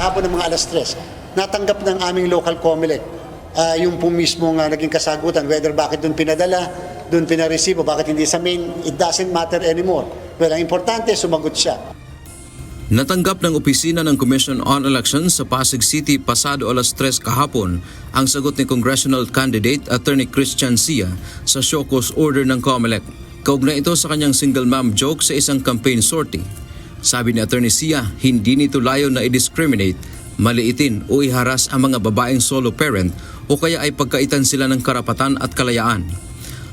kahapon ng mga alas 3, natanggap ng aming local COMELEC yung po mismo naging kasagutan, whether bakit doon pinadala, doon pinareceive, o bakit hindi sa main, it doesn't matter anymore. Well, ang importante, sumagot siya. Natanggap ng opisina ng Commission on Elections sa Pasig City pasado alas 3 kahapon ang sagot ni Congressional Candidate Attorney Christian Sia sa show cause order ng COMELEC. Kaugnay ito sa kanyang single mom joke sa isang campaign sortie. Sabi ni Attorney Sia, hindi nito layo na i-discriminate, maliitin o iharas ang mga babaeng solo parent o kaya ay pagkaitan sila ng karapatan at kalayaan.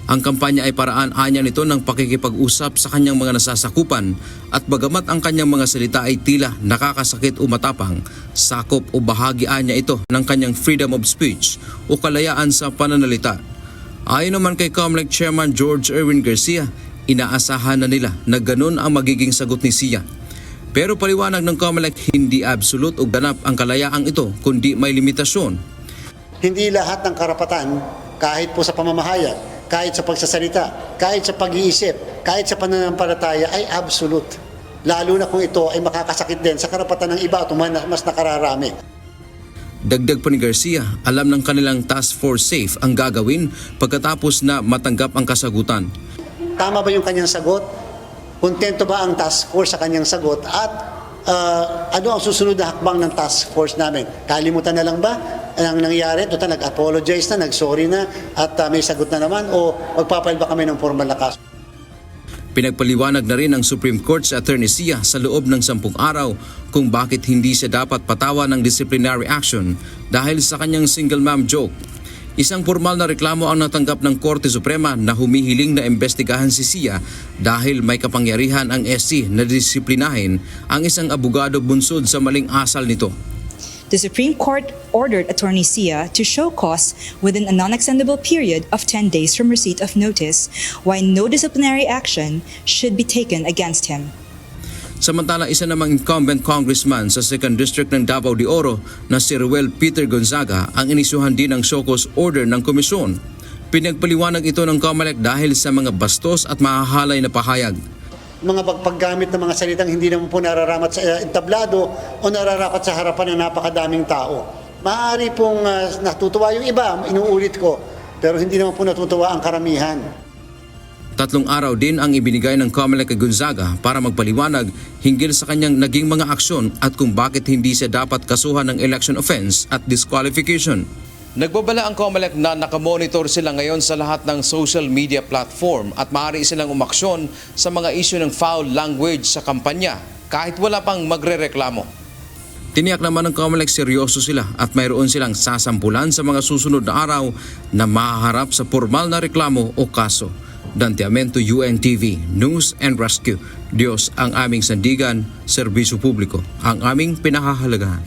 Ang kampanya ay paraan anya nito ng pakikipag-usap sa kanyang mga nasasakupan at bagamat ang kanyang mga salita ay tila nakakasakit o matapang, sakop o bahagi anya ito ng kanyang freedom of speech o kalayaan sa pananalita. Ayon naman kay COMELEC Chairman George Erwin Garcia, inaasahan na nila na ganun ang magiging sagot ni Sia. Pero paliwanag ng COMELEC, hindi absolute o ganap ang kalayaang ito kundi may limitasyon. Hindi lahat ng karapatan, kahit po sa pamamahayag, kahit sa pagsasalita, kahit sa pag-iisip, kahit sa pananampalataya ay absolute. Lalo na kung ito ay makakasakit din sa karapatan ng iba at mas nakararami. Dagdag pa ni Garcia, alam ng kanilang Task Force SAFE ang gagawin pagkatapos na matanggap ang kasagutan. Tama ba yung kanyang sagot? Kontento ba ang Task Force sa kanyang sagot? At ano ang susunod na hakbang ng Task Force namin? Kalimutan na lang ba ang nangyari? Total, nag-apologize na, nag-sorry na, at may sagot na naman, o magpapail ba kami ng formal na kaso? Pinagpaliwanag na rin ng Supreme Court sa Attorney Sia sa loob ng 10 araw kung bakit hindi siya dapat patawan ng disciplinary action dahil sa kanyang single mom joke. Isang formal na reklamo ang natanggap ng Korte Suprema na humihiling na imbestigahan si Sia dahil may kapangyarihan ang SC na disiplinahin ang isang abogado bunsod sa maling asal nito. The Supreme Court ordered Attorney Sia to show cause within a non-extendable period of 10 days from receipt of notice, while no disciplinary action should be taken against him. Samantala, isa namang incumbent congressman sa 2nd District ng Davao de Oro na si Ruel Peter Gonzaga ang inisuhan din ng show cause order ng komisyon. Pinagpaliwanag ito ng COMELEC dahil sa mga bastos at mahahalay na pahayag. Mga paggamit ng mga salitang hindi naman po nararapat sa entablado o nararapat sa harapan ng napakadaming tao. Maaari pong natutuwa yung iba, inuulit ko, pero hindi naman po natutuwa ang karamihan. 3 araw din ang ibinigay ng COMELEC kay Gonzaga para magpaliwanag hinggil sa kanyang naging mga aksyon at kung bakit hindi siya dapat kasuhan ng election offense at disqualification. Nagbabala ang COMELEC na nakamonitor sila ngayon sa lahat ng social media platform at maaari silang umaksyon sa mga isyu ng foul language sa kampanya kahit wala pang magrereklamo. Tiniyak naman ng COMELEC seryoso sila at mayroon silang sasampulan sa mga susunod na araw na mahaharap sa formal na reklamo o kaso. Dante Amento, UNTV, News and Rescue. Diyos ang aming sandigan, serbisyo publiko, ang aming pinahahalagahan.